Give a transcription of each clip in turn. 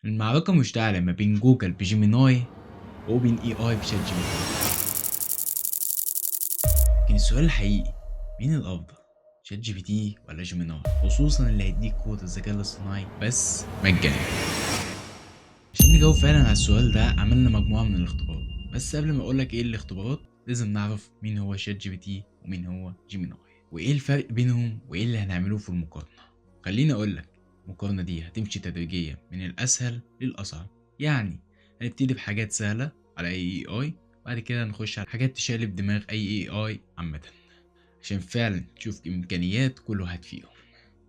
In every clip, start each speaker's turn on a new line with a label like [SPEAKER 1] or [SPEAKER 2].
[SPEAKER 1] المعركة مشتعلة ما بين جوجل بجيميناي وأوبن اي اي بشات جي بي تي. لكن السؤال الحقيقي، مين الأفضل؟ شات جي بي تي ولا جيميناي؟ خصوصا اللي هيديك قوة الذكاء الاصطناعي بس مجانا. عشان نجاوب فعلا على السؤال ده عملنا مجموعة من الاختبارات، بس قبل ما أقولك ايه الاختبارات لازم نعرف مين هو شات جي بي تي ومين هو جيميناي وايه الفرق بينهم وايه اللي هنعمله في المقارنة. خليني أقولك، المقارنة دي هتمشي تدريجيا من الأسهل للأصعب. يعني هنبتدي بحاجات سهلة على أي اي، بعد كده نخش على حاجات تشقلب دماغ أي اي عامة، عشان فعلا تشوف إمكانيات كل واحد فيهم.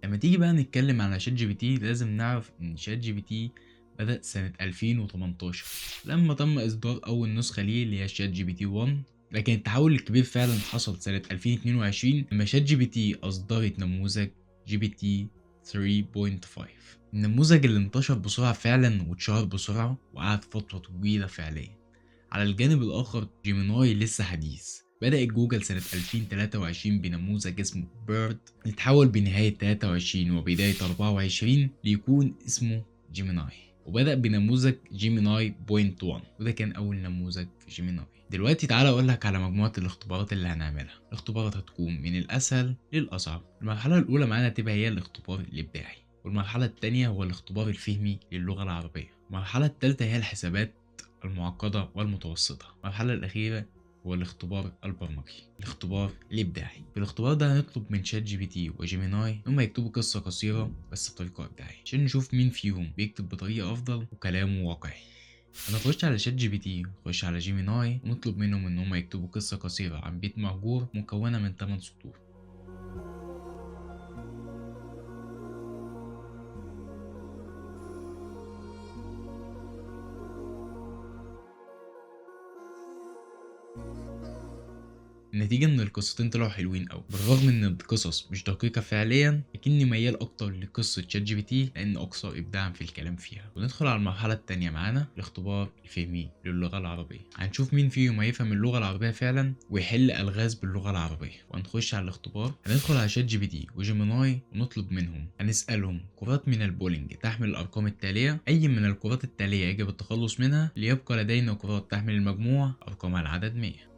[SPEAKER 1] لما تيجي بقى نتكلم على شات جي بي تي لازم نعرف إن شات جي بي تي بدأ سنة 2018 لما تم إصدار أول نسخة ليه اللي هي شات جي بي تي 1. لكن التحول الكبير فعلا حصل سنة 2022 لما شات جي بي تي أصدرت نموذج جي بي تي 3.5، النموذج اللي انتشر بسرعة فعلا واتشهر بسرعة وقعد فترة طويلة فعليا. على الجانب الآخر جيميناي لسه حديث، بدأت جوجل سنة 2023 بنموذج اسمه بيرد اللي اتحول بنهاية 23 وبداية 24 ليكون اسمه جيميناي، وبدأ بنموذج جيميناي بوينت 1 وده كان أول نموذج في جيميناي. دلوقتي تعالى أقولك على مجموعة الاختبارات اللي هنعملها. الاختبارات هتكون من الأسهل للأصعب. المرحلة الأولى معانا تبقى هي الاختبار الإبداعي، والمرحلة التانية هو الاختبار الفهمي للغة العربية، المرحلة التالتة هي الحسابات المعقدة والمتوسطة، المرحلة الأخيرة هو الاختبار البرمجي، الاختبار الإبداعي. في الاختبار ده هنطلب من شات جي بي تي وجيميناي إنهم يكتبوا قصة قصيرة بس بطريقة إبداعية عشان نشوف مين فيهم بيكتب بطريقة أفضل وكلامه واقعي. هنخش على شات جي بي تي ونخش على جيميناي ونطلب منهم إنهم يكتبوا قصة قصيرة عن بيت مهجور مكونة من 8 سطور. النتيجة إن القصتين طلعوا حلوين أوي، بالرغم إن القصص مش دقيقة فعليا، لكني ميال أكتر لقصة شات جي بي تي لأن أكثر إبداعا في الكلام فيها. وندخل على المرحلة التانية معانا الاختبار الفهمي للغة العربية، هنشوف مين فيهم هيفهم اللغة العربية فعلا ويحل ألغاز باللغة العربية. وهنخش على الاختبار، هندخل على شات جي بي تي وجيميناي ونطلب منهم، هنسألهم كرات من البولينج تحمل الأرقام التالية، أي من الكرات التالية يجب التخلص منها ليبقى لدينا كرات تحمل المجموع أرقام العدد 100.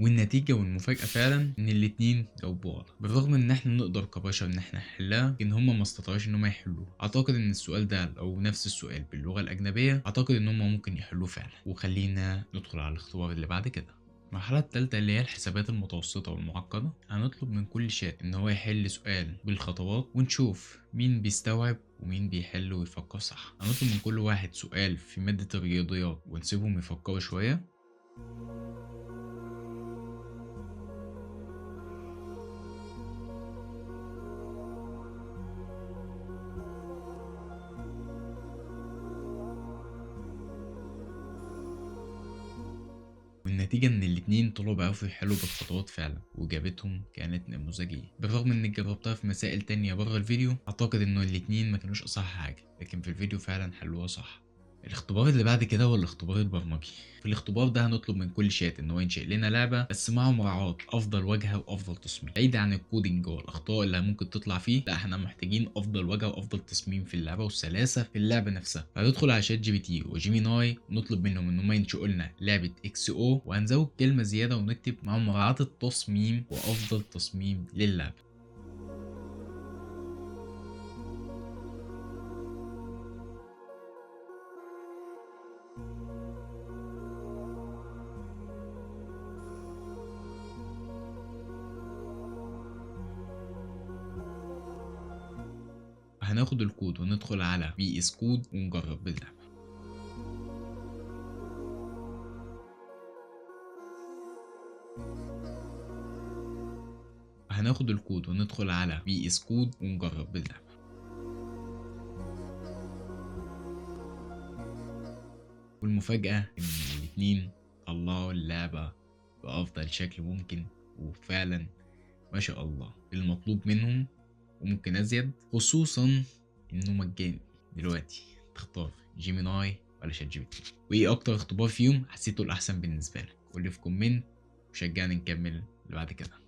[SPEAKER 1] والنتيجة والمفاجأة فعلا إن الاتنين جاوبوا غلط، بالرغم إن إحنا نقدر كبشر إن إحنا نحلها لكن هما ما استطاعوش إن هما يحلوه. أعتقد إن السؤال ده أو نفس السؤال باللغة الأجنبية أعتقد إن هما ممكن يحلوه فعلا. وخلينا ندخل على الاختبار اللي بعد كده، المرحلة التالتة اللي هي الحسابات المتوسطة والمعقدة. هنطلب من كل شات إن هو يحل سؤال بالخطوات ونشوف مين بيستوعب ومين بيحل ويفكر صح. هنطلب من كل واحد سؤال في مادة الرياضيات ونسيبهم يفكروا شوية. والنتيجة إن الاتنين طلعوا بيعرفوا يحلوا بالخطوات فعلا وإجابتهم كانت نموذجية، بالرغم إني جربتها في مسائل تانية بره الفيديو. أعتقد إنه الاتنين ما كانوش أصح حاجة، لكن في الفيديو فعلا حلوها صح. الاختبار اللي بعد كده هو الاختبار البرمجي. في الاختبار ده هنطلب من كل شات ان هو ينشئ لنا لعبة بس مع مراعاة افضل واجهة وافضل تصميم، بعيد عن الكودينج والاخطاء اللي ممكن تطلع فيه. لا، احنا محتاجين افضل واجهة وافضل تصميم في اللعبة والسلاسة في اللعبة نفسها. فهندخل على شات جي بي تي وجيميناي ونطلب منهم ان هم ينشئوا لنا لعبة اكس او، وهنزود كلمة زيادة ونكتب مع مراعاة التصميم وافضل تصميم للعبة. هناخد الكود وندخل على بي اس كود ونجرب باللعبة. هناخد الكود وندخل على بي اس كود ونجرب باللعبة. والمفاجأة إن الاتنين طلعوا اللعبة بأفضل شكل ممكن، وفعلا ما شاء الله المطلوب منهم وممكن أزيد، خصوصا إنه مجاني. دلوقتي تختار جيميناي ولا شات جي بي تي؟ وإيه أكتر اختبار فيهم حسيته الأحسن بالنسبة لك؟ قولي في كومنت وشجعني نكمل اللي بعد كده.